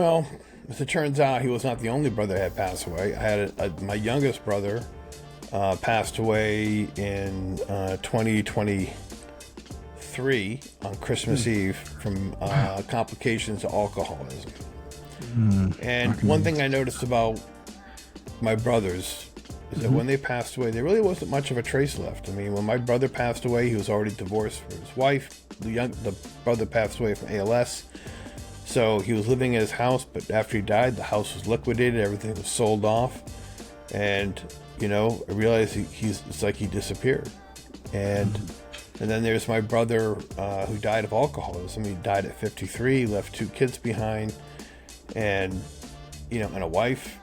Well, as it turns out, he was not the only brother that had passed away. I had my youngest brother passed away in 2023 on Christmas Eve from complications of alcoholism. And one thing I noticed about my brothers is that when they passed away, there really wasn't much of a trace left. I mean, when my brother passed away, he was already divorced from his wife. The brother passed away from ALS. So he was living in his house, but after he died, the house was liquidated, everything was sold off. And, I realized it's like he disappeared. And then there's my brother who died of alcoholism. He died at 53, left 2 kids behind, and, and a wife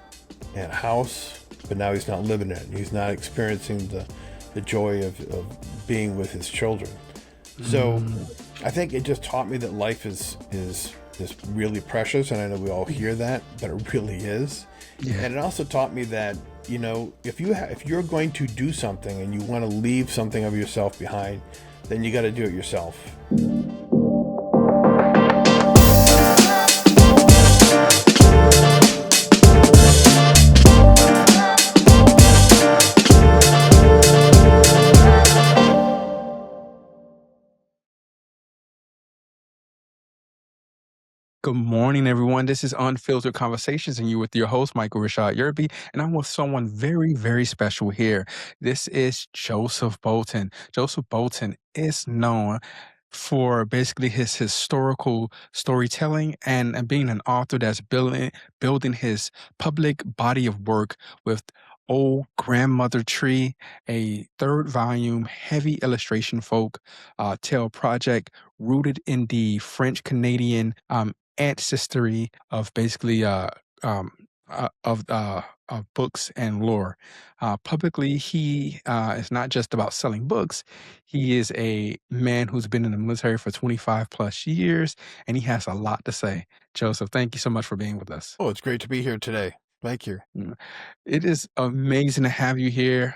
and a house, but now he's not living it. He's not experiencing the joy of being with his children. So I think it just taught me that life is really precious, and I know we all hear that, but it really is. Yeah. And it also taught me that, if you're going to do something and you want to leave something of yourself behind, then you got to do it yourself. Good morning, everyone. This is Unfiltered Conversations, and you're with your host, Michael Rashad Yearby, and I'm with someone very, very special here. This is Joseph Bolton. Joseph Bolton is known for basically his historical storytelling and being an author that's building his public body of work with Old Grandmother Tree, a 3rd volume, heavy illustration folk tale project rooted in the French Canadian ancestry of basically of books and lore. Publicly, he is not just about selling books. He is a man who's been in the military for 25 plus years, and he has a lot to say. Joseph, thank you so much for being with us. Oh, it's great to be here today. Thank you. It is amazing to have you here.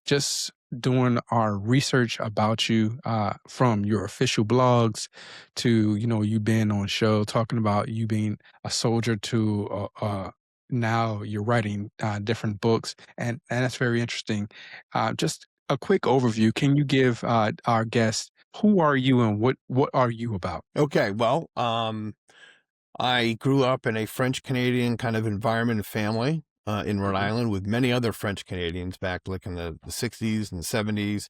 Just doing our research about you, from your official blogs to, you being on show, talking about you being a soldier to now you're writing different books. And that's very interesting. Just a quick overview. Can you give our guests, who are you and what are you about? Okay, well, I grew up in a French Canadian kind of environment and family in Rhode Island with many other French Canadians back like in the 60s and the 70s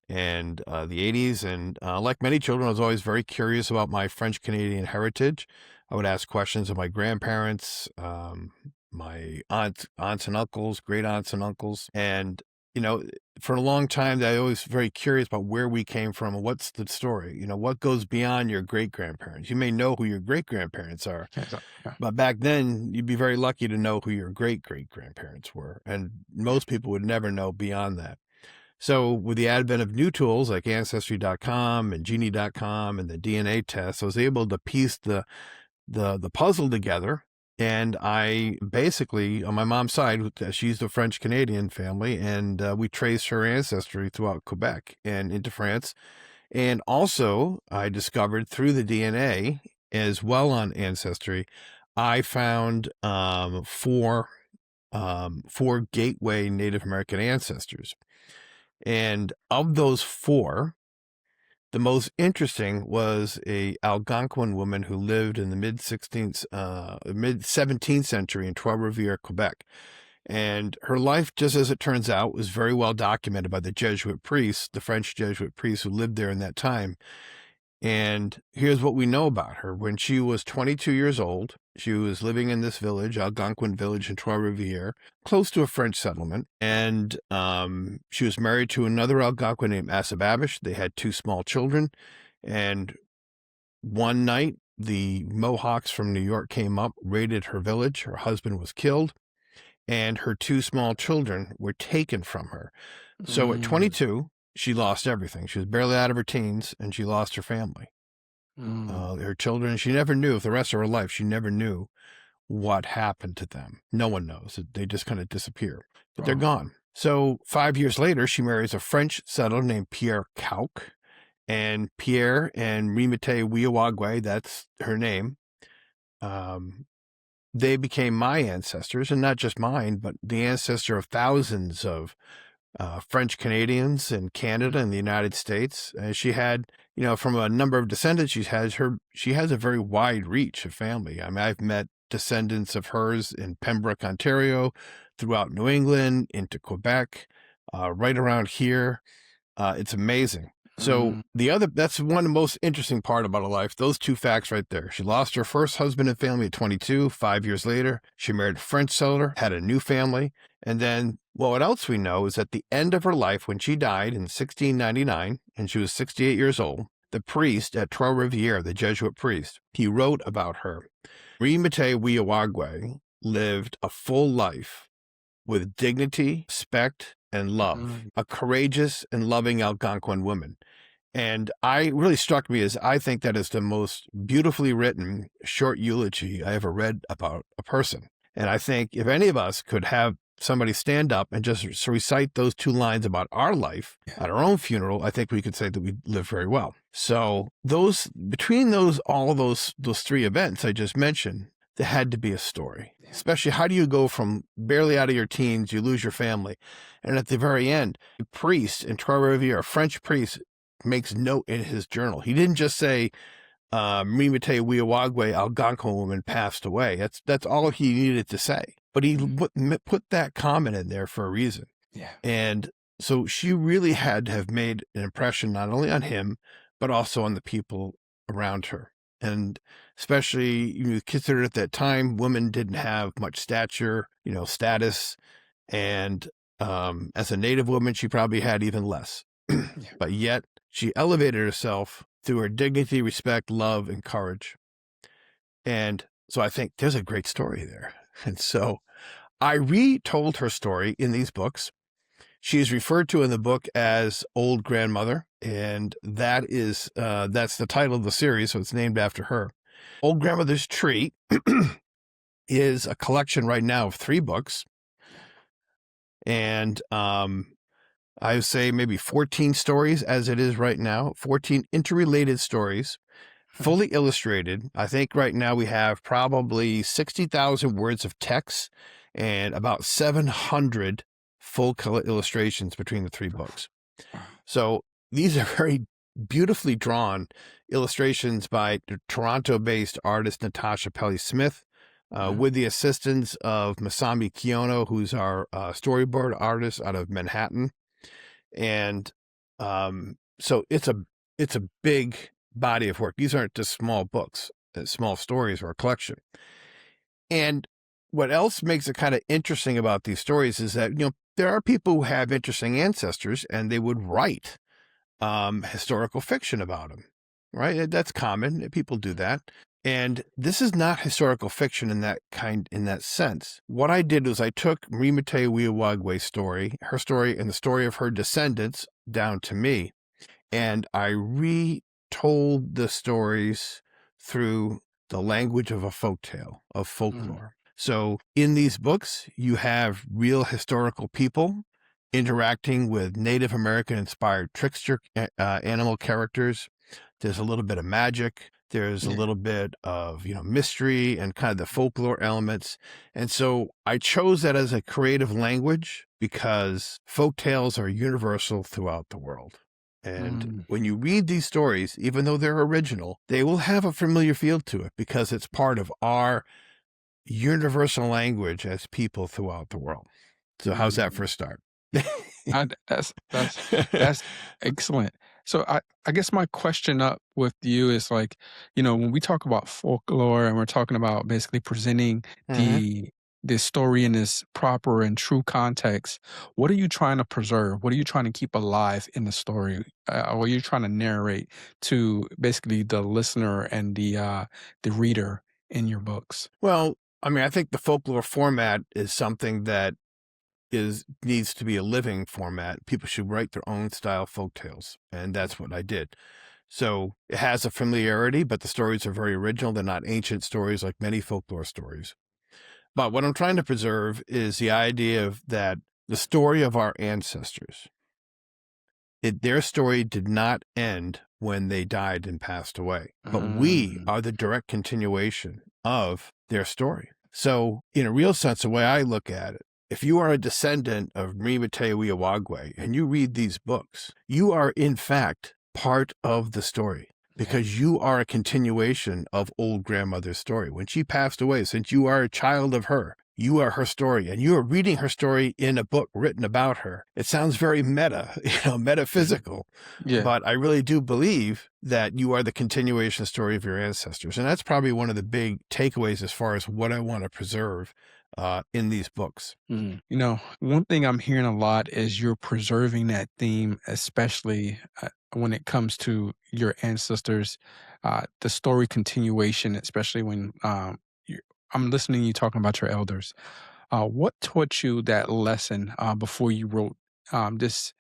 and the 80s. And like many children, I was always very curious about my French Canadian heritage. I would ask questions of my grandparents, my aunts and uncles, great aunts and uncles. And, for a long time, I was very curious about where we came from and what's the story, what goes beyond your great grandparents. You may know who your great grandparents are, but back then you'd be very lucky to know who your great great grandparents were. And most people would never know beyond that. So with the advent of new tools like Ancestry.com and Genie.com and the DNA test, I was able to piece the puzzle together. And I basically, on my mom's side, she's the French Canadian family, and we traced her ancestry throughout Quebec and into France. And also, I discovered through the DNA, as well on Ancestry, I found 4 gateway Native American ancestors. And of those 4, the most interesting was a Algonquin woman who lived in the mid 17th century in Trois-Rivières, Quebec. And her life, just as it turns out, was very well documented by the Jesuit priests, the French Jesuit priests who lived there in that time. And here's what we know about her. When she was 22 years old, she was living in this village, Algonquin village in Trois-Rivières, close to a French settlement. And she was married to another Algonquin named Assababish. They had 2 small children. And one night, the Mohawks from New York came up, raided her village. Her husband was killed, and her 2 small children were taken from her. So at 22, she lost everything. She was barely out of her teens, and she lost her family. Her children, she never knew, for the rest of her life, she never knew what happened to them. No one knows. They just kind of disappear, but they're gone. So 5 years later, she marries a French settler named Pierre Cauque, and Pierre and Mimete Wiyawagwe, that's her name, they became my ancestors, and not just mine, but the ancestor of thousands of French Canadians in Canada and the United States. And she had, from a number of descendants she has a very wide reach of family. I mean, I've met descendants of hers in Pembroke, Ontario, throughout New England, into Quebec, right around here. It's amazing. So that's one of the most interesting part about her life. Those two facts right there. She lost her first husband and family at 22. 5 years later, she married a French settler, had a new family. And then, well, what else we know is at the end of her life, when she died in 1699, and she was 68 years old, the priest at Trois-Rivières, the Jesuit priest, he wrote about her. Mimete Wiyawagwe lived a full life with dignity, respect, and love, a courageous and loving Algonquin woman. And really struck me as I think that is the most beautifully written short eulogy I ever read about a person. And I think if any of us could have somebody stand up and just recite those two lines about our life at our own funeral, I think we could say that we live very well. So between all those three events I just mentioned, there had to be a story. Especially, how do you go from barely out of your teens, you lose your family, and at the very end, a priest in Trois-Rivières, a French priest, makes note in his journal. He didn't just say, Mimete Wiyawagwe, Algonquin woman, passed away. That's all he needed to say. But he put that comment in there for a reason. Yeah. And so she really had to have made an impression not only on him, but also on the people around her. And especially, you consider at that time, women didn't have much stature, status. And as a Native woman, she probably had even less. But yet she elevated herself through her dignity, respect, love, and courage. And so I think there's a great story there. And so I retold her story in these books. She is referred to in the book as Old Grandmother, and that's the title of the series, so it's named after her. Old Grandmother's Tree is a collection right now of 3 books, and I would say maybe 14 stories as it is right now, 14 interrelated stories, fully illustrated. I think right now we have probably 60,000 words of text and about 700 full color illustrations between the 3 books. So these are very beautifully drawn illustrations by the Toronto-based artist Natasha Pelly-Smith, with the assistance of Masami Kiyono, who's our storyboard artist out of Manhattan. And so it's a big body of work. These aren't just small books, small stories or a collection. And what else makes it kind of interesting about these stories is that, there are people who have interesting ancestors and they would write historical fiction about them, right? That's common. People do that. And this is not historical fiction in that sense. What I did was I took Mimete Wiyawagwe's story, her story, and the story of her descendants down to me, and I retold the stories through the language of a folktale, of folklore. So in these books, you have real historical people interacting with Native American inspired trickster animal characters. There's a little bit of magic. There's a little bit of, mystery and kind of the folklore elements. And so I chose that as a creative language because folktales are universal throughout the world. And when you read these stories, even though they're original, they will have a familiar feel to it because it's part of our universal language as people throughout the world. So how's that for a start? That's excellent. So I guess my question up with you is like, when we talk about folklore and we're talking about basically presenting the story in this proper and true context, what are you trying to preserve? What are you trying to keep alive in the story? Or are you trying to narrate to basically the listener and the reader in your books? Well, I mean, I think the folklore format is something that needs to be a living format. People should write their own style folktales, and that's what I did. So it has a familiarity, but the stories are very original. They're not ancient stories like many folklore stories. But what I'm trying to preserve is the idea of that the story of our ancestors, their story did not end when they died and passed away, but we are the direct continuation of their story. So in a real sense, the way I look at it, if you are a descendant of Mimete Wiyawagwe and you read these books, you are in fact part of the story, because you are a continuation of old grandmother's story. When she passed away, since you are a child of her, you are her story, and you are reading her story in a book written about her. It sounds very meta, metaphysical, Yeah. but I really do believe that you are the continuation story of your ancestors. And that's probably one of the big takeaways as far as what I want to preserve in these books. One thing I'm hearing a lot is you're preserving that theme, especially when it comes to your ancestors, the story continuation, especially when I'm listening to you talking about your elders. What taught you that lesson before you wrote this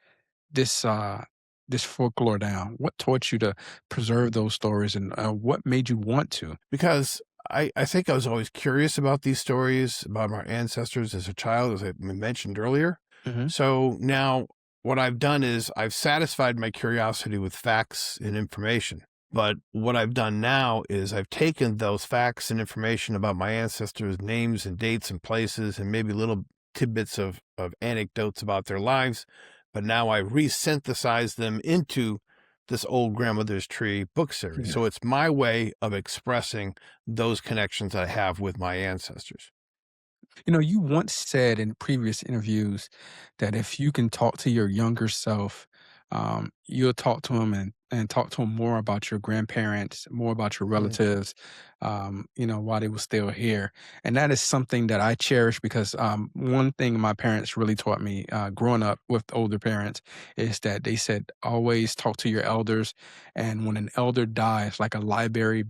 this uh, this folklore down? What taught you to preserve those stories, and what made you want to? Because I think I was always curious about these stories about our ancestors as a child, as I mentioned earlier. Hmm. So now what I've done is I've satisfied my curiosity with facts and information. But what I've done now is I've taken those facts and information about my ancestors' names and dates and places and maybe little tidbits of anecdotes about their lives. But now I resynthesize them into this old grandmother's tree book series. Yeah. So it's my way of expressing those connections I have with my ancestors. You once said in previous interviews that if you can talk to your younger self, you'll talk to him and talk to him more about your grandparents, more about your Mm. relatives, while they were still here. And that is something that I cherish because one thing my parents really taught me growing up with older parents is that they said, always talk to your elders. And when an elder dies, like a library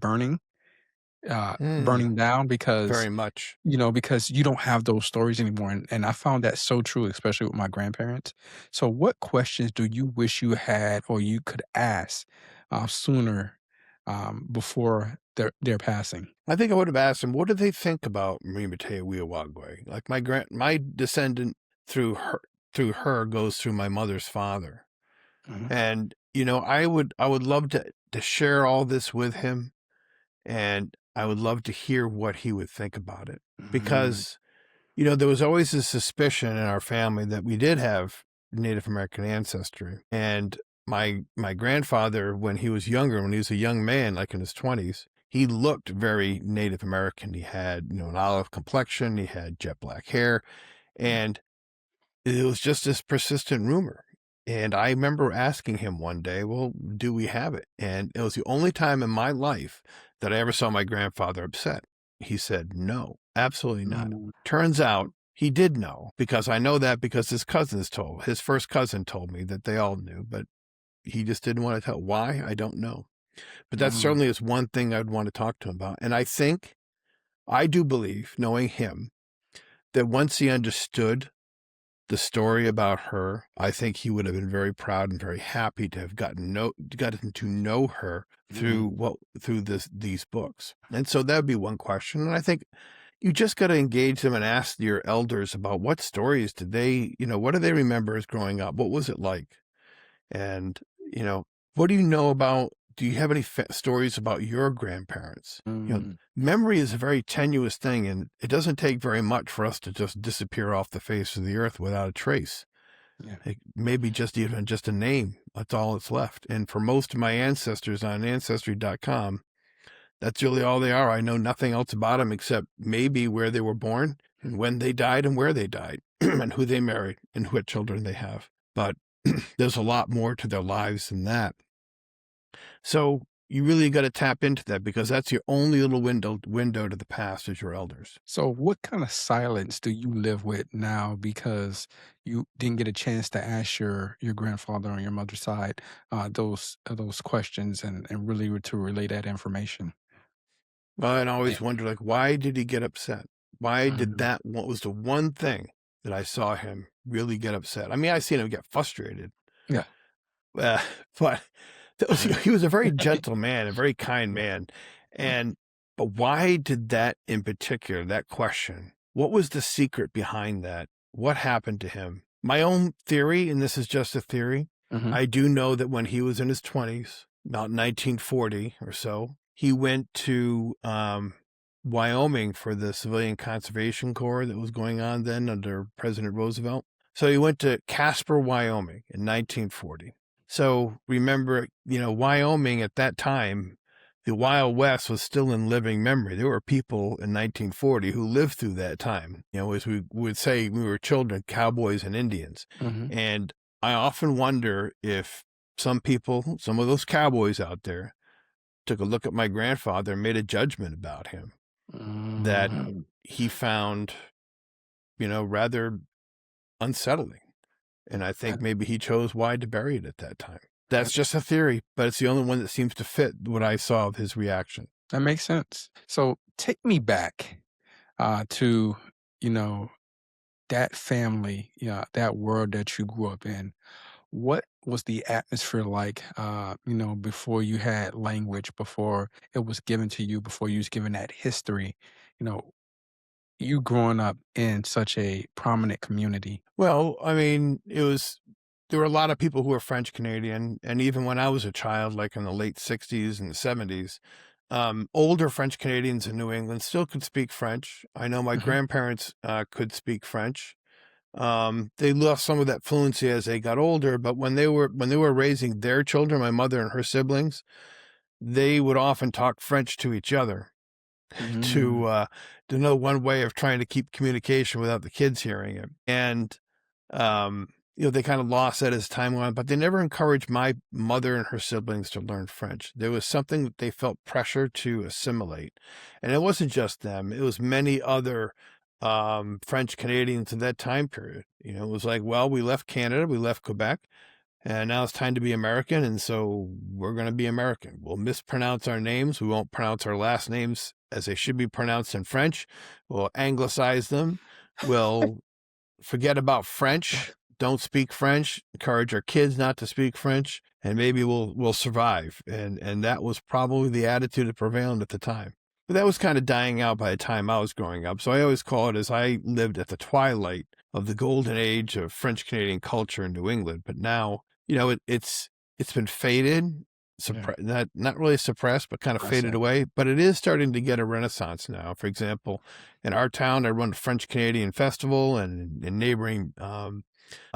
Mm, burning down because very much. because you don't have those stories anymore. And I found that so true, especially with my grandparents. So, what questions do you wish you had or you could ask sooner before their passing? I think I would have asked him, what do they think about Mimete Wiyawagwe? Like my descendant through her goes through my mother's father. Mhm. And, I would love to share all this with him, and I would love to hear what he would think about it. Mhm. Because, there was always a suspicion in our family that we did have Native American ancestry. And my grandfather, when he was younger, when he was a young man, like in his 20s, he looked very Native American. He had, an olive complexion, he had jet black hair, and it was just this persistent rumor. And I remember asking him one day, well, do we have it? And it was the only time in my life that I ever saw my grandfather upset. He said, no, absolutely not. Mm. Turns out he did know, because I know that because his first cousin told me that they all knew, but he just didn't want to tell. Why? I don't know. But that Mm. certainly is one thing I'd want to talk to him about. And I do believe, knowing him, that once he understood the story about her, I think he would have been very proud and very happy to have gotten to know her Mm. through these books. And so that would be one question. And I think you just got to engage them and ask your elders about what stories did they, what do they remember as growing up? What was it like? And, what do you know about, do you have any stories about your grandparents? Mm. Memory is a very tenuous thing, and it doesn't take very much for us to just disappear off the face of the earth without a trace. Yeah. Maybe just even just a name. That's all that's left. And for most of my ancestors on Ancestry.com, that's really all they are. I know nothing else about them except maybe where they were born and when they died and where they died and who they married and what children they have. But there's a lot more to their lives than that. So you really got to tap into that, because that's your only little window to the past is your elders. So, what kind of silence do you live with now because you didn't get a chance to ask your grandfather on your mother's side those questions and really to relay that information? Well, I always wonder, like, why did he get upset? Why did Mhm. that? What was the one thing that I saw him really get upset? I mean, I seen him get frustrated, Yeah. uh, but he was a very gentle man, a very kind man. But why did that in particular, that question, what was the secret behind that? What happened to him? My own theory, and this is just a theory, Mhm. I do know that when he was in his 20s, about 1940 or so, he went to Wyoming for the Civilian Conservation Corps that was going on then under President Roosevelt. So he went to Casper, Wyoming in 1940. So remember, Wyoming at that time, the Wild West was still in living memory. There were people in 1940 who lived through that time. As we would say, we were children, cowboys and Indians. Mm-hmm. And I often wonder if some people, some of those cowboys out there, took a look at my grandfather and made a judgment about him that he found, rather unsettling. And I think maybe he chose why to bury it at that time. That's just a theory, but it's the only one that seems to fit what I saw of his reaction. That makes sense. So take me back to, that family, that world that you grew up in. What was the atmosphere like, before you had language, before it was given to you, before you was given that history, you growing up in such a prominent community? Well, I mean, there were a lot of people who were French Canadian. And even when I was a child, like in the late 60s and the 70s, older French Canadians in New England still could speak French. I know my grandparents could speak French. They lost some of that fluency as they got older, but when they were raising their children, my mother and her siblings, they would often talk French to each other to know one way of trying to keep communication without the kids hearing it. And they kind of lost that as time went on, but they never encouraged my mother and her siblings to learn French. There was something that they felt pressure to assimilate. And it wasn't just them. It was many other French Canadians in that time period. It was like, well, we left Canada, we left Quebec, and now it's time to be American. And so we're going to be American. We'll mispronounce our names. We won't pronounce our last names as they should be pronounced in French. We'll anglicize them. We'll forget about French. Don't speak French. Encourage our kids not to speak French, and maybe we'll survive. And that was probably the attitude that prevailed at the time. But that was kind of dying out by the time I was growing up. So I always call it as I lived at the twilight of the golden age of French Canadian culture in New England. But now, it's been faded, not really suppressed, but kind of faded away. But it is starting to get a renaissance now. For example, in our town, I run a French Canadian festival, and in neighboring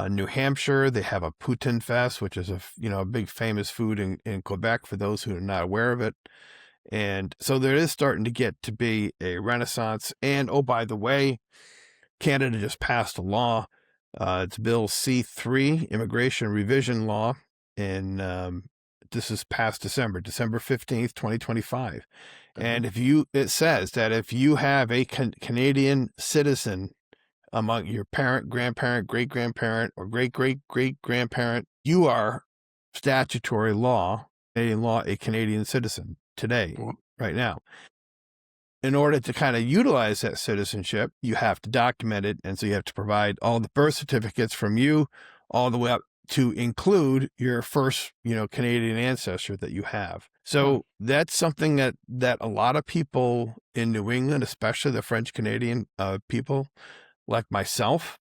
New Hampshire, they have a Poutine Fest, which is a big famous food in Quebec for those who are not aware of it. And so there is starting to get to be a renaissance. And, oh, by the way, Canada just passed a law. It's Bill C-3, Immigration Revision Law. And this is past December 15th, 2025. And it says that if you have a Canadian citizen among your parent, grandparent, great-grandparent, or great-great-great-grandparent, you are statutory law, Canadian law, a Canadian citizen today, right now. In order to kind of utilize that citizenship, you have to document it. And so you have to provide all the birth certificates from you all the way up to include your first, Canadian ancestor that you have. So that's something that a lot of people in New England, especially the French Canadian people like myself,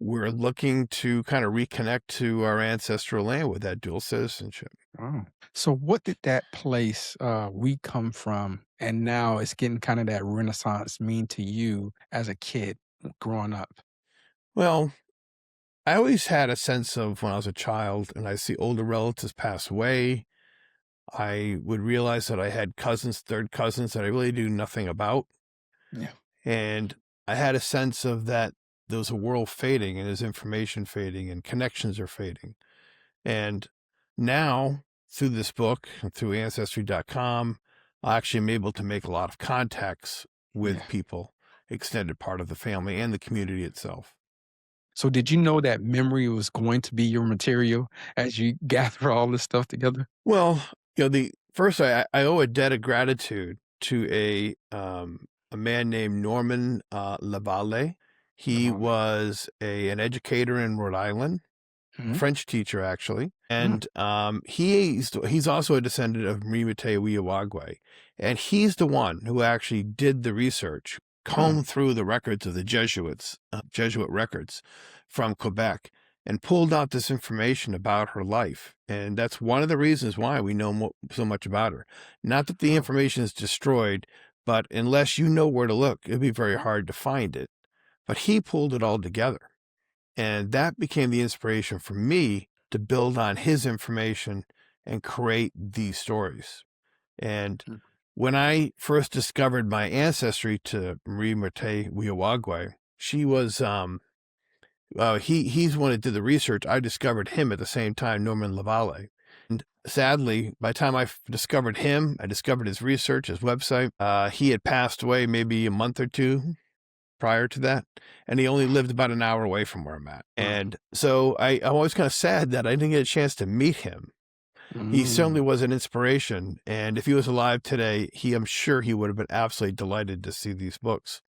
we're looking to kind of reconnect to our ancestral land with that dual citizenship. Oh. So what did that place we come from and now it's getting kind of that renaissance mean to you as a kid growing up? Well, I always had a sense of when I was a child and I see older relatives pass away, I would realize that I had cousins, third cousins that I really knew nothing about. Yeah. And I had a sense of that there was a world fading and there's information fading and connections are fading. And now through this book and through Ancestry.com, I actually am able to make a lot of contacts with people, extended part of the family and the community itself. So did you know that memory was going to be your material as you gather all this stuff together? Well, first I owe a debt of gratitude to a man named Norman Lavalle. He was an educator in Rhode Island, French teacher actually, and he's also a descendant of Mimete Wiyawagwe, and he's the one who actually did the research, combed through the records of the Jesuit records from Quebec, and pulled out this information about her life. And that's one of the reasons why we know so much about her. Not that the information is destroyed, but unless you know where to look, it'd be very hard to find it. But he pulled it all together. And that became the inspiration for me to build on his information and create these stories. And Mm. when I first discovered my ancestry to Mimete Wiyawagwe, she was he's the one that did the research. I discovered him at the same time, Norman Lavale. And sadly, by the time I discovered him, I discovered his research, his website. He had passed away maybe a month or two prior to that, and he only lived about an hour away from where I'm at. Wow. And so I'm always kind of sad that I didn't get a chance to meet him. He certainly was an inspiration, and if he was alive today, I'm sure he would have been absolutely delighted to see these books.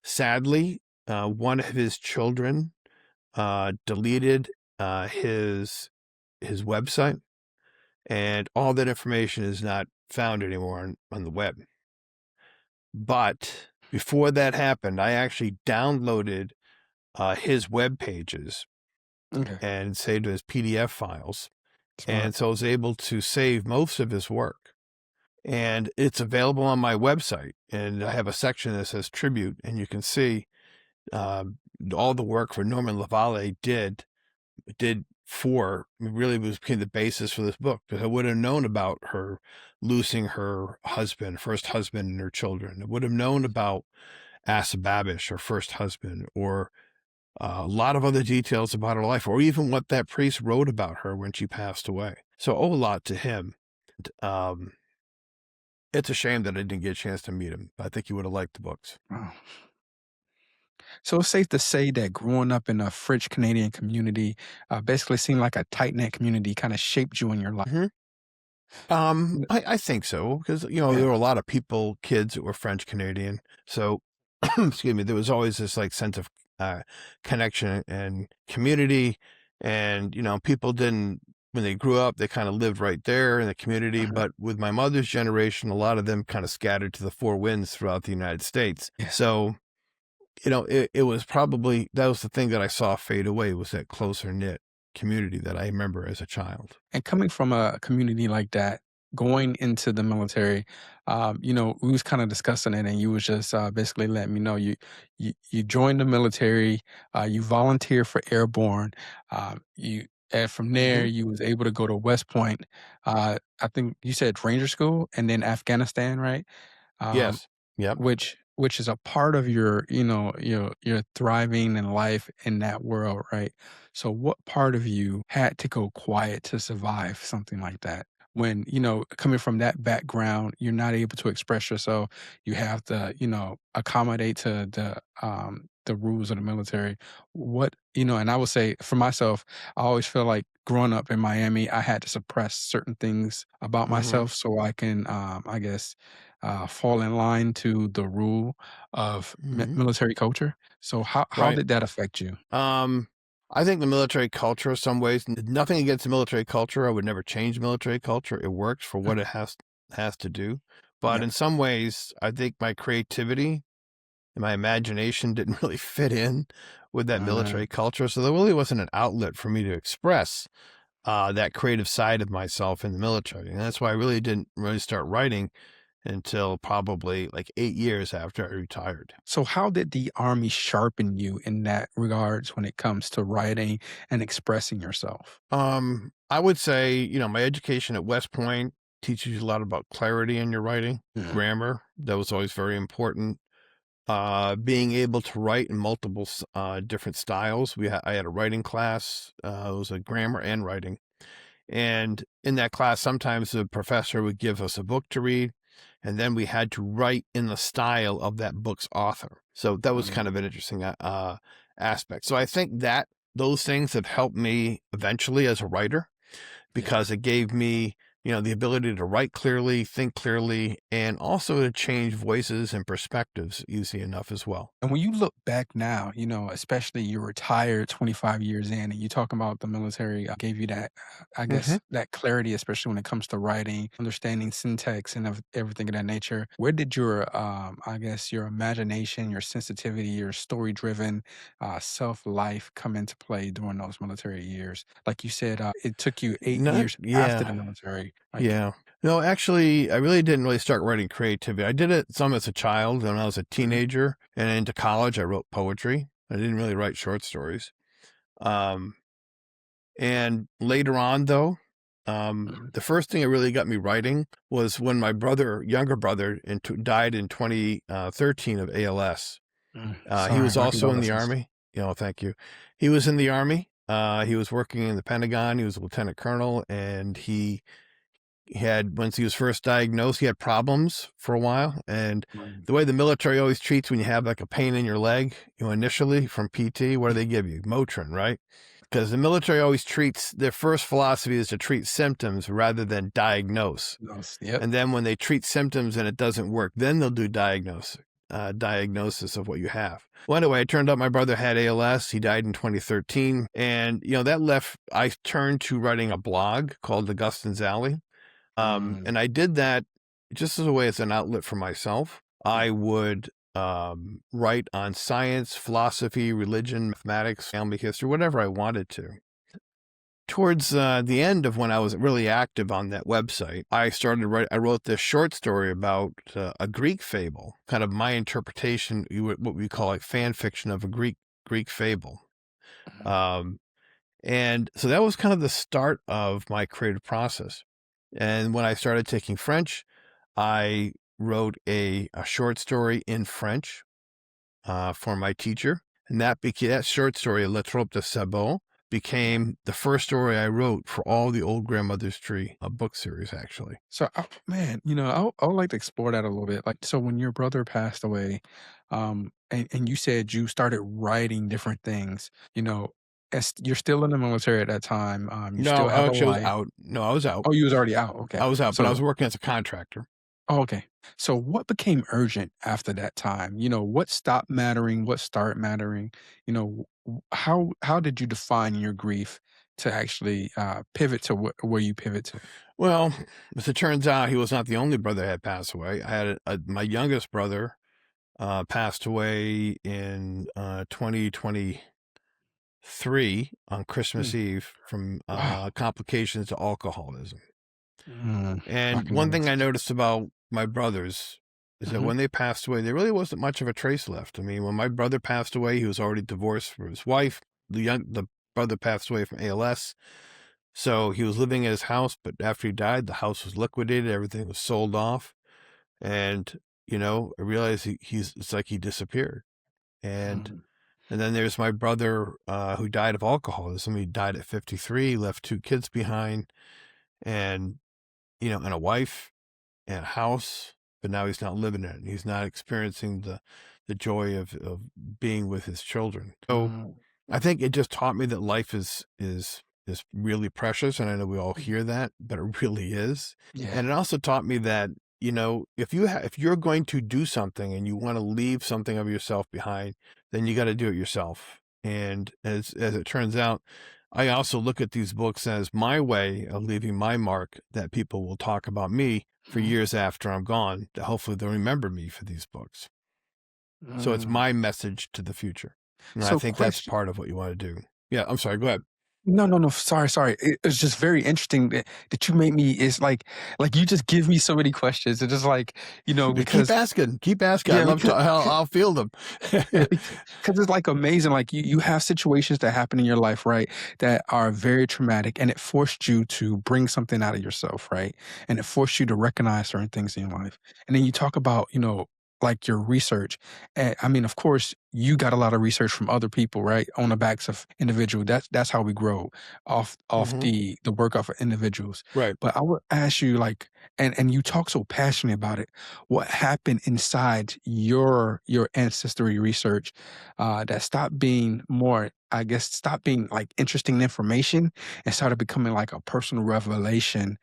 Sadly, one of his children deleted his website, and all that information is not found anymore on the web. But before that happened, I actually downloaded his web pages Okay. and saved his PDF files. Smart. And so I was able to save most of his work. And it's available on my website. And I have a section that says tribute, and you can see all the work for Norman Lavale did really became the basis for this book, because I would have known about her losing her husband, first husband, and her children. I would have known about Asa Babish, her first husband, or a lot of other details about her life, or even what that priest wrote about her when she passed away. So I owe a lot to him. It's a shame that I didn't get a chance to meet him. I think he would have liked the books. Wow. So it's safe to say that growing up in a French Canadian community basically seemed like a tight knit community kind of shaped you in your life. I think so, because, there Yeah. were a lot of kids that were French Canadian. So, excuse me, there was always this like sense of connection and community. And, people didn't, when they grew up, they kind of lived right there in the community. Uh-huh. But with my mother's generation, a lot of them kind of scattered to the four winds throughout the United States. Yeah. So, it was probably, that was the thing that I saw fade away, was that closer knit community that I remember as a child. And coming from a community like that, going into the military, we was kind of discussing it, and you was just basically letting me know you joined the military, you volunteer for airborne, and from there you was able to go to West Point. I think you said Ranger School, and then Afghanistan, right? Um, Yes. Yep. which is a part of your, your thriving in life in that world, right? So what part of you had to go quiet to survive something like that? When, coming from that background, you're not able to express yourself. You have to, accommodate to the rules of the military. And I would say for myself, I always feel like growing up in Miami, I had to suppress certain things about myself so I can, I guess, fall in line to the rule of military culture. So how Right. did that affect you? I think the military culture, in some ways, nothing against the military culture. I would never change military culture. It works for what it has to do. But Yeah. in some ways, I think my creativity and my imagination didn't really fit in with that military culture. So there really wasn't an outlet for me to express that creative side of myself in the military. And that's why I really didn't really start writing until probably like 8 years after I retired. So how did the Army sharpen you in that regards when it comes to writing and expressing yourself? I would say, my education at West Point teaches you a lot about clarity in your writing, Yeah. grammar. That was always very important. Being able to write in multiple different styles. I had a writing class. It was a grammar and writing. And in that class, sometimes the professor would give us a book to read, and then we had to write in the style of that book's author. So that was kind of an interesting aspect. So I think that those things have helped me eventually as a writer, because it gave me, the ability to write clearly, think clearly, and also to change voices and perspectives easy enough as well. And when you look back now, especially you're retired 25 years in, and you talk about the military gave you that, I guess, that clarity, especially when it comes to writing, understanding syntax and everything of that nature. Where did your, I guess, your imagination, your sensitivity, your story-driven self-life come into play during those military years? Like you said, it took you 8 Not, years after the yeah, military. Like, yeah. No, actually, I really didn't really start writing creativity. I did it some as a child. When I was a teenager and into college, I wrote poetry. I didn't really write short stories. Um, and later on, though, Mhm. the first thing that really got me writing was when my younger brother, died in 2013 of ALS. He Sorry, was my also in the condolences. Army. Thank you. He was in the Army. He was working in the Pentagon. He was a lieutenant colonel, and once he was first diagnosed, he had problems for a while. And Mm. the way the military always treats when you have like a pain in your leg, initially from PT, what do they give you? Motrin, right? Because the military always treats, their first philosophy is to treat symptoms rather than diagnose. Yep. And then when they treat symptoms and it doesn't work, then they'll do diagnosis of what you have. Well, anyway, it turned out my brother had ALS. He died in 2013. And, I turned to writing a blog called Augustine's Alley. Mm. And I did that just as a way as an outlet for myself. I would write on science, philosophy, religion, mathematics, family history, whatever I wanted to. Towards the end of when I was really active on that website, I wrote this short story about a Greek fable, kind of my interpretation, what we call like fan fiction of a Greek fable. Um, and so that was kind of the start of my creative process. And when I started taking French, I wrote a short story in French for my teacher. And that short story, Le Trope de Sabot, became the first story I wrote for all the Old Grandmother's Tree, a book series, actually. So, man, I would like to explore that a little bit. Like, so when your brother passed away, and you said you started writing different things, as you're still in the military at that time, you still No, have a actually, I was wife. out. No, I was out. Oh, you was already out. Okay. I was out, but I was So, working as a contractor. oh, okay. So what became urgent after that time? What stopped mattering? What started mattering? How did you define your grief to actually pivot to where you pivot to? Well, as it turns out, he was not the only brother that had passed away. I had my youngest brother passed away in 2023 on Mm. Christmas Eve from Wow. complications to alcoholism. My And one thing I condolences. noticed about my brothers is that Mhm. when they passed away, there really wasn't much of a trace left. I mean, when my brother passed away, he was already divorced from his wife. The brother passed away from ALS. So he was living at his house, but after he died, the house was liquidated, everything was sold off. And, I realized it's like he disappeared. And Mm. and then there's my brother who died of alcoholism. He died at 53, left 2 kids behind, and and a wife and a house, but now he's not living in it. He's not experiencing the joy of being with his children. So Mm. I think it just taught me that life is really precious, and I know we all hear that, but it really is. Yeah. And it also taught me that if you're going to do something and you want to leave something of yourself behind, then you got to do it yourself. And as it turns out, I also look at these books as my way of leaving my mark that people will talk about me for Mhm. years after I'm gone. That hopefully they'll remember me for these books. So it's Mm. my message to the future. And I So think that's question part of what you want to do. Yeah, I'm sorry. Go ahead. No, no, no, sorry. It's just very interesting that you made me it's like you just give me so many questions. It's just like, Keep because asking. Keep asking. I'd yeah, love to. I'll field them. yeah, because it's like amazing. Like you have situations that happen in your life, right, that are very traumatic, and it forced you to bring something out of yourself, right, and it forced you to recognize certain things in your life. And then you talk about, like your research. And I mean, of course, you got a lot of research from other people, right, on the backs of individual. That's how we grow off Hmm. the work of individuals. Right. But I would ask you, like, and you talk so passionately about it. What happened inside your ancestry research that stopped being more, I guess, stopped being like interesting information and started becoming like a personal revelation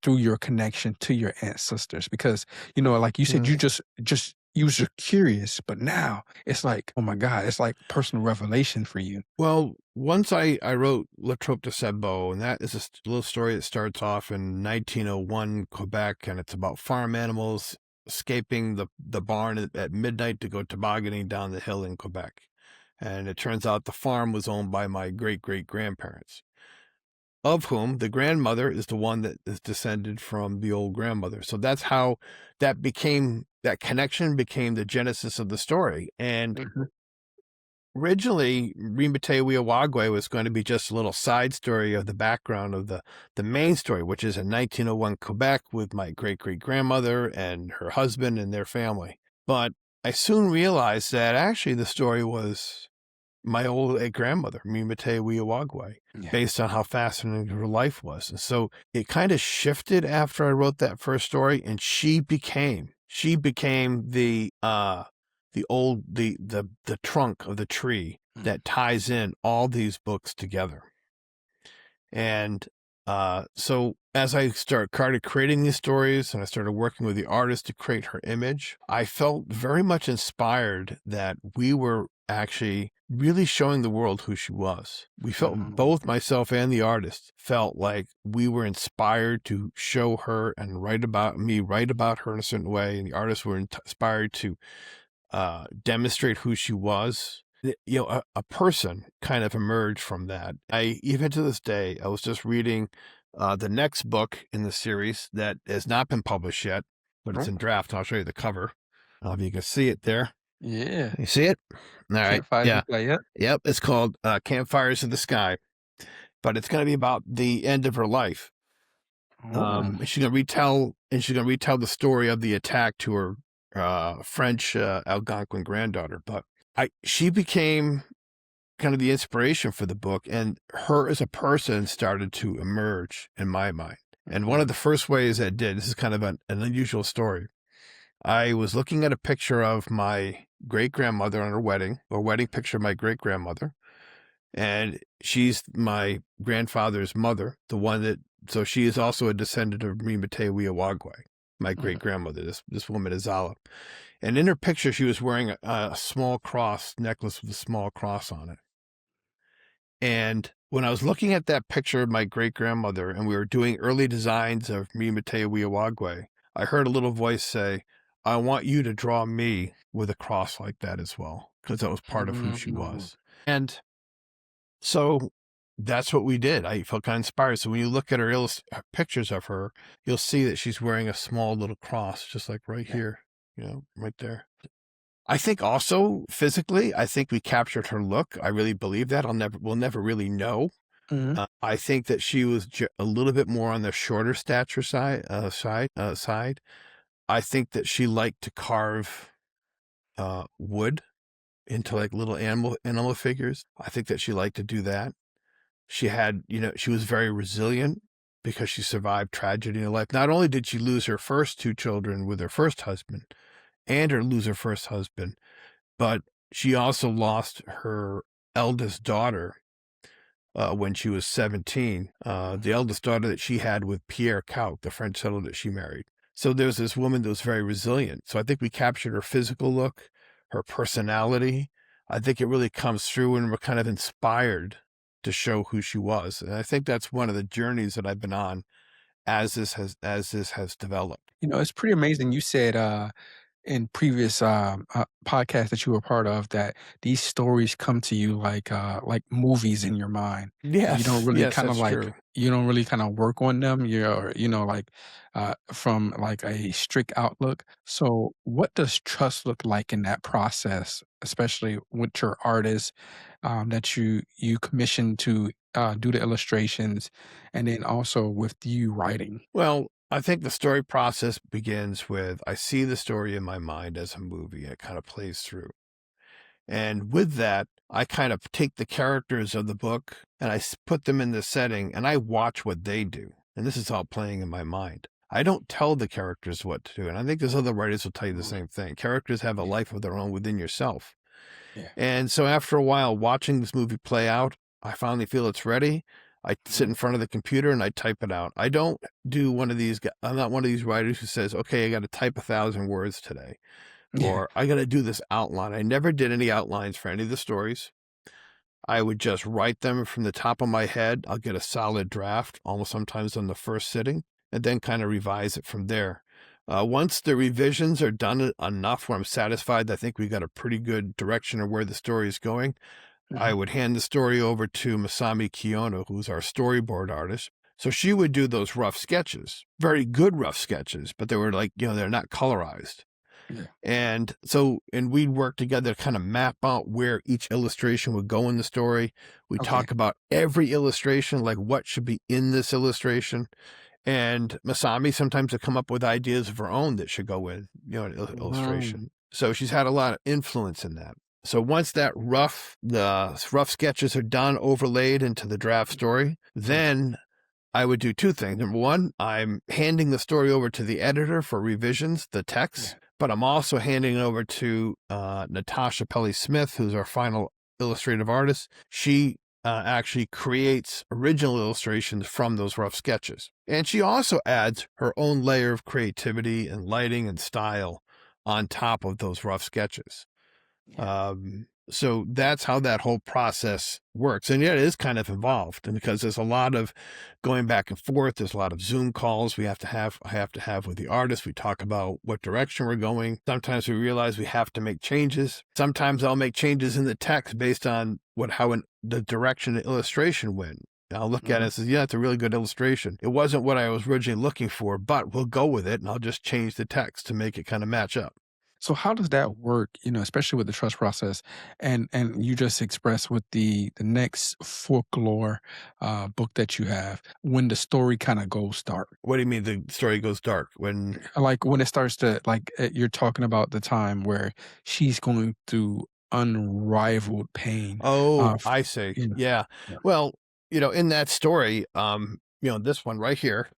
through your connection to your ancestors? Because like you said, Mm. you was just curious, but now it's like, oh my God, it's like personal revelation for you. Well, once I wrote Le Trope de Sabot, and that is a little story that starts off in 1901 Quebec, and it's about farm animals escaping the barn at midnight to go tobogganing down the hill in Quebec. And it turns out the farm was owned by my great great grandparents. of whom the grandmother is the one that is descended from the old grandmother. So that's how that connection became the genesis of the story. And Mhm. originally, Mimete Wiyawagwe was going to be just a little side story of the background of the main story, which is in 1901 Quebec with my great-great-grandmother and her husband and their family. But I soon realized that actually the story was my old grandmother, Mimete Wiyawagwe, Yeah. based on how fascinating her life was. And so it kind of shifted after I wrote that first story, and she became the trunk of the tree that ties in all these books together. And so as I started creating these stories and I started working with the artist to create her image, I felt very much inspired that we were actually really showing the world who she was. We felt, both myself and the artist felt like we were inspired to show her and write about her in a certain way. And the artists were inspired to demonstrate who she was. A person kind of emerged from that. Even to this day, I was just reading the next book in the series that has not been published yet, but it's in draft. I'll show you the cover. If you can see it there. Yeah. You see it? All right. Campfires Yeah. in the Sky, yeah. Yep. It's called Campfires in the Sky, but it's going to be about the end of her life. Oh. She's going to retell the story of the attack to her French Algonquin granddaughter. But she became kind of the inspiration for the book, and her as a person started to emerge in my mind. And one of the first ways I did, this is kind of an unusual story. I was looking at a picture of my great-grandmother on her wedding picture of my great-grandmother. And she's my grandfather's mother, so she is also a descendant of Mimete Wiyawagwe, my great-grandmother. This woman is Zala. And in her picture, she was wearing a small cross necklace with a small cross on it. And when I was looking at that picture of my great-grandmother and we were doing early designs of Mimete Wiyawagwe, I heard a little voice say, I want you to draw me with a cross like that as well, because that was part of who she was. And so that's what we did. I felt kind of inspired. So when you look at her pictures of her, you'll see that she's wearing a small little cross, just like right here, right there. I think also physically, I think we captured her look. I really believe that. We'll never really know. I think that she was a little bit more on the shorter stature side. I think that she liked to carve wood into like little animal figures. I think that she liked to do that. She had, she was very resilient because she survived tragedy in her life. Not only did she lose her first two children with her first husband but she also lost her eldest daughter when she was 17, the eldest daughter that she had with Pierre Cauc, the French settler that she married. So there's this woman that was very resilient. So I think we captured her physical look, her personality. I think it really comes through, and we're kind of inspired to show who she was. And I think that's one of the journeys that I've been on as this has developed. It's pretty amazing. You said in previous podcasts that you were part of that these stories come to you like movies in your mind. And you don't Yes, really yes, kind of that's like true. you don't really kind of work on them. You're like from like a strict outlook. So what does trust look like in that process, especially with your artists that you commission to do the illustrations, and then also with you writing? Well, I think the story process begins with I see the story in my mind as a movie. It kind of plays through. And with that, I kind of take the characters of the book and I put them in the setting and I watch what they do. And this is all playing in my mind. I don't tell the characters what to do. And I think there's other writers will tell you the same thing. Characters have a life of their own within yourself. Yeah. And so after a while, watching this movie play out, I finally feel it's ready. I sit in front of the computer and I type it out. I don't do I'm not one of these writers who says, okay, I got to type 1,000 words today, or I got to do this outline. I never did any outlines for any of the stories. I would just write them from the top of my head. I'll get a solid draft, almost sometimes on the first sitting, and then kind of revise it from there. Once the revisions are done enough where I'm satisfied, I think we got a pretty good direction of where the story is going. I would hand the story over to Masami Kiyono, who's our storyboard artist. So she would do those rough sketches, very good rough sketches, but they were like, they're not colorized. Yeah. And we'd work together to kind of map out where each illustration would go in the story. We talk about every illustration, like what should be in this illustration. And Masami sometimes would come up with ideas of her own that should go in, an illustration. So she's had a lot of influence in that. So once the rough sketches are done, overlaid into the draft story, then I would do two things. Number one, I'm handing the story over to the editor for revisions, the text, but I'm also handing it over to Natasha Pelly-Smith, who's our final illustrative artist. She actually creates original illustrations from those rough sketches. And she also adds her own layer of creativity and lighting and style on top of those rough sketches. So that's how that whole process works. And yet it is kind of involved, and because there's a lot of going back and forth. There's a lot of Zoom calls I have to have with the artist. We talk about what direction we're going. Sometimes we realize we have to make changes. Sometimes I'll make changes in the text based on the direction the illustration went. I'll look at it and say, yeah, it's a really good illustration. It wasn't what I was originally looking for, but we'll go with it, and I'll just change the text to make it kind of match up. So how does that work, especially with the trust process? And you just expressed with the next folklore book that you have, when the story kind of goes dark. What do you mean the story goes dark? When it starts to, you're talking about the time where she's going through unrivaled pain. Oh, I see. Yeah. Yeah. Well, in that story, this one right here.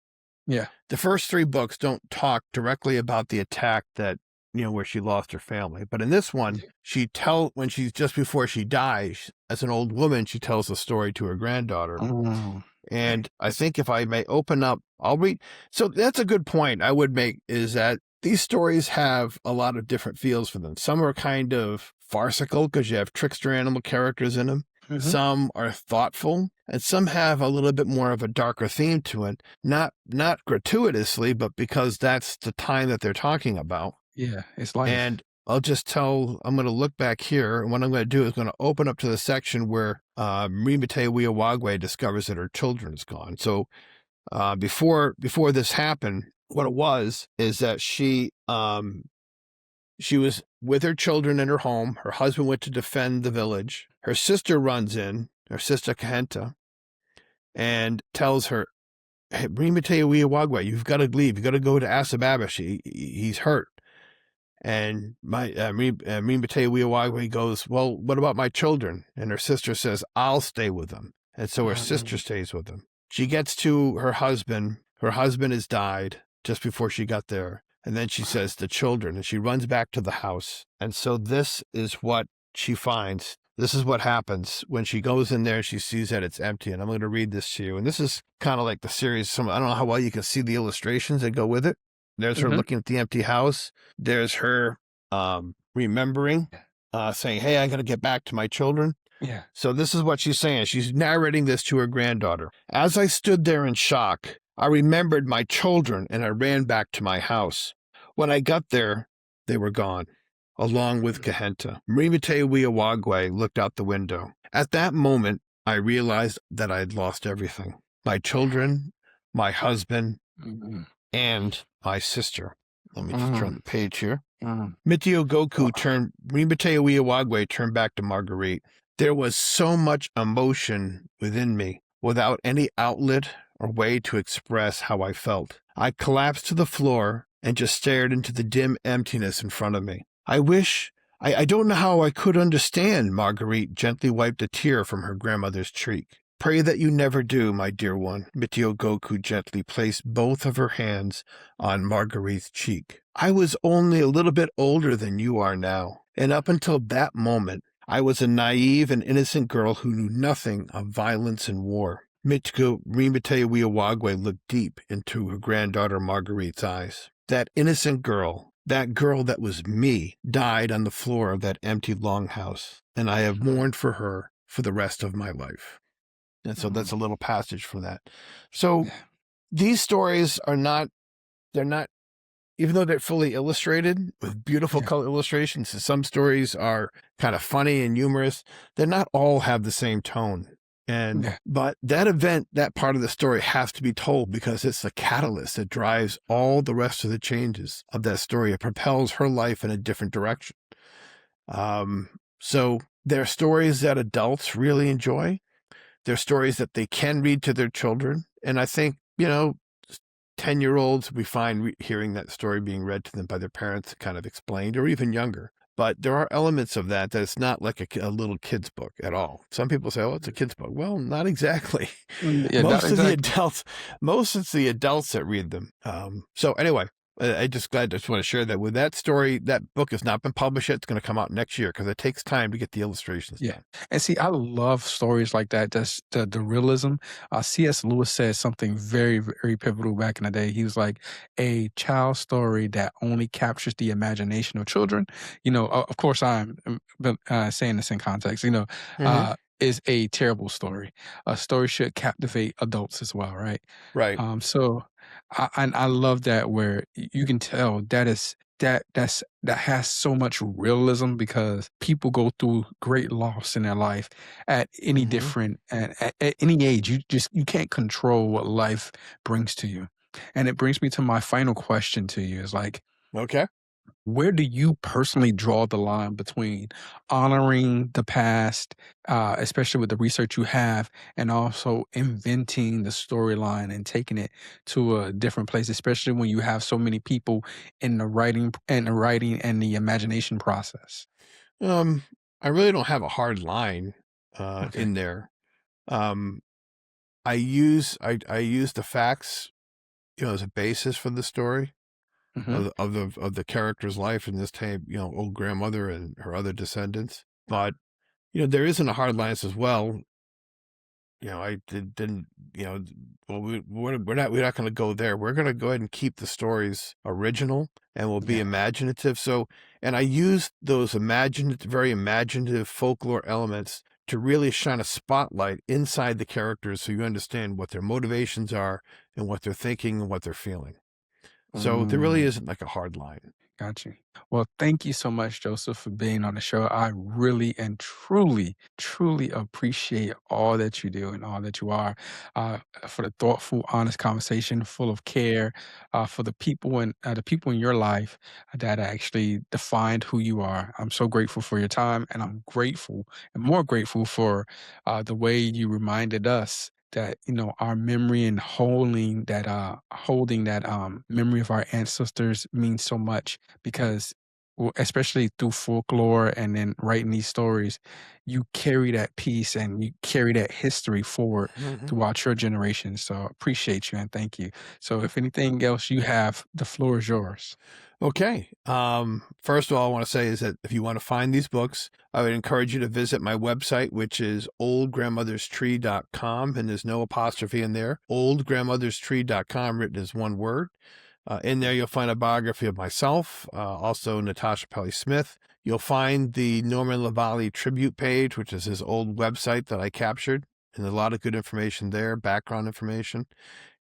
Yeah. The first three books don't talk directly about the attack that, where she lost her family. But in this one, when she's just before she dies, as an old woman, she tells the story to her granddaughter. And I think if I may open up, I'll read. So that's a good point I would make, is that these stories have a lot of different feels for them. Some are kind of farcical because you have trickster animal characters in them. Some are thoughtful, and some have a little bit more of a darker theme to it. Not gratuitously, but because that's the time that they're talking about. Yeah, it's life. And I'm going to look back here, and what I'm going to do is going to open up to the section where Mimete Wiyawagwe discovers that her children is gone. So before this happened, what it was is that she was with her children in her home. Her husband went to defend the village. Her sister runs in, her sister Kahenta, and tells her, "Hey, Mimete Wiyawagwe, you've got to leave. You've got to go to Asababa. He's hurt." And Mimete Wiyawagwe goes, "Well, what about my children?" And her sister says, "I'll stay with them." And so her sister stays with them. She gets to her husband. Her husband has died just before she got there. And then she says, "The children," and she runs back to the house. And so this is what she finds. This is what happens when she goes in there. She sees that it's empty. And I'm going to read this to you. And this is kind of like the series. I don't know how well you can see the illustrations that go with it. There's her looking at the empty house. There's her remembering, saying, "Hey, I got to get back to my children." Yeah. So this is what she's saying. She's narrating this to her granddaughter. "As I stood there in shock, I remembered my children, and I ran back to my house. When I got there, they were gone, along with Kahenta." Mimete Wiyawagwe looked out the window. "At that moment, I realized that I had lost everything. My children, my husband, and my sister." Let me just turn the page here. Mimete Wiyawagwe turned back to Marguerite. "There was so much emotion within me, without any outlet or way to express how I felt. I collapsed to the floor and just stared into the dim emptiness in front of me. I don't know how I could understand." Marguerite gently wiped a tear from her grandmother's cheek. "Pray that you never do, my dear one." Mitiogoku gently placed both of her hands on Marguerite's cheek. "I was only a little bit older than you are now, and up until that moment, I was a naive and innocent girl who knew nothing of violence and war." Mimete Wiyawagwe looked deep into her granddaughter Marguerite's eyes. "That innocent girl, that girl that was me, died on the floor of that empty longhouse, and I have mourned for her for the rest of my life." And so that's a little passage from that. So these stories they're not even though they're fully illustrated with beautiful Yeah. color illustrations, some stories are kind of funny and humorous. They're not all have the same tone. Yeah. But that event, that part of the story has to be told because it's the catalyst that drives all the rest of the changes of that story. It propels her life in a different direction. So they're stories that adults really enjoy. They're stories that they can read to their children. And I think, 10-year-olds, we find hearing that story being read to them by their parents kind of explained, or even younger. But there are elements of that it's not like a little kid's book at all. Some people say, oh, it's a kid's book. Well, not exactly. Yeah, not exactly. Most it's the adults that read them. So anyway, I just want to share that with that story. That book has not been published yet. It's going to come out next year because it takes time to get the illustrations Yeah. done. And see, I love stories like that. That's the realism. C.S. Lewis said something very, very pivotal back in the day. He was like, a child story that only captures the imagination of children. Of course, I'm saying this in context, Mm-hmm. is a terrible story. A story should captivate adults as well, right? Right. So I love that where you can tell that has so much realism because people go through great loss in their life at any Mm-hmm. different at any age. You can't control what life brings to you. And it brings me to my final question to you is like, Okay. where do you personally draw the line between honoring the past, especially with the research you have, and also inventing the storyline and taking it to a different place, especially when you have so many people in the writing and the imagination process? I really don't have a hard line Okay. in there. Um, I use the facts, as a basis for the story Hmm. of the character's life in this time, old grandmother and her other descendants. But there isn't a hard line as well. I didn't, well, we're not going to go there. We're going to go ahead and keep the stories original and we'll be Yeah. imaginative. So, and I use those very imaginative folklore elements to really shine a spotlight inside the characters so you understand what their motivations are and what they're thinking and what they're feeling. So there really Mm. isn't like a hard line. Got you. Well, thank you so much, Joseph, for being on the show. I really and truly, truly appreciate all that you do and all that you are, for the thoughtful, honest conversation full of care, for the people in your life that actually defined who you are. I'm so grateful for your time, and I'm grateful and more grateful for the way you reminded us that our memory and holding that memory of our ancestors means so much because especially through folklore and then writing these stories, you carry that piece and you carry that history forward Mhm. throughout your generation. So appreciate you and thank you. So if anything else you have, the floor is yours. Okay. First of all, I want to say is that if you want to find these books, I would encourage you to visit my website, which is oldgrandmotherstree.com, and there's no apostrophe in there. Oldgrandmotherstree.com, written as one word. In there, you'll find a biography of myself, also Natasha Pelly Smith. You'll find the Norman LaValle tribute page, which is his old website that I captured, and a lot of good information there, background information.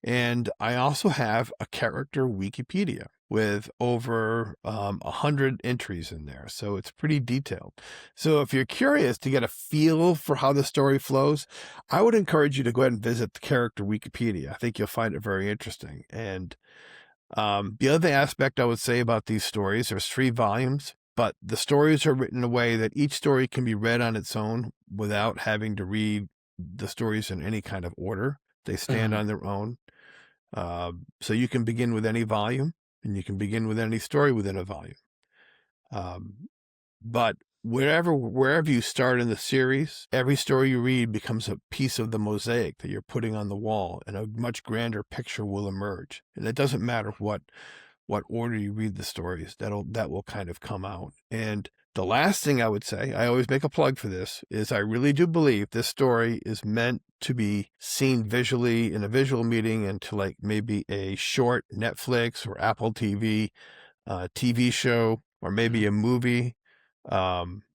And I also have a character Wikipedia with over 100 entries in there. So it's pretty detailed. So if you're curious to get a feel for how the story flows, I would encourage you to go ahead and visit the character Wikipedia. I think you'll find it very interesting. And the other aspect I would say about these stories, there's 3 volumes, but the stories are written in a way that each story can be read on its own without having to read the stories in any kind of order. They stand Mhm. on their own. So you can begin with any volume and you can begin with any story within a volume. Um, but wherever you start in the series, every story you read becomes a piece of the mosaic that you're putting on the wall, and a much grander picture will emerge. And it doesn't matter what order you read the stories, that will kind of come out. And the last thing I would say, I always make a plug for this, is I really do believe this story is meant to be seen visually in a visual meeting and to like maybe a short Netflix or Apple TV TV show or maybe Mhm. a movie.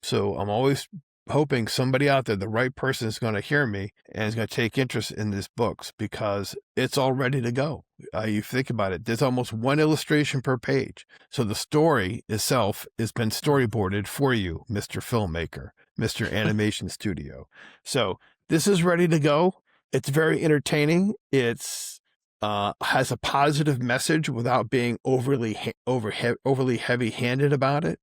So I'm always hoping somebody out there, the right person, is going to hear me and is going to take interest in these books, because it's all ready to go. You think about it, there's almost one illustration per page. So the story itself has been storyboarded for you, Mr. Filmmaker, Mr. Animation Studio. So this is ready to go. It's very entertaining. It's has a positive message without being overly heavy-handed about it.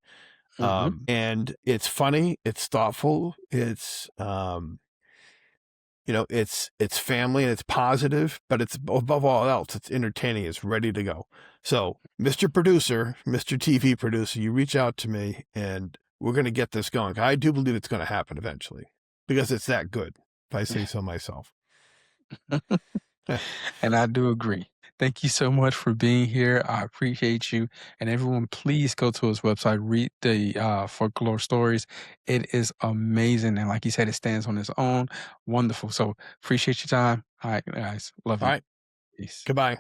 And it's funny, it's thoughtful, it's it's family, and it's positive, but it's above all else, it's entertaining, it's ready to go. So, Mr. Producer, Mr. TV producer, you reach out to me and we're going to get this going. I do believe it's going to happen eventually, because it's that good, if I say so myself. And I do agree. Thank you so much for being here. I appreciate you. And everyone, please go to his website, read the Folklore stories. It is amazing. And like you said, it stands on its own. Wonderful. So appreciate your time. All right, guys. Love you. All right. Peace. Goodbye.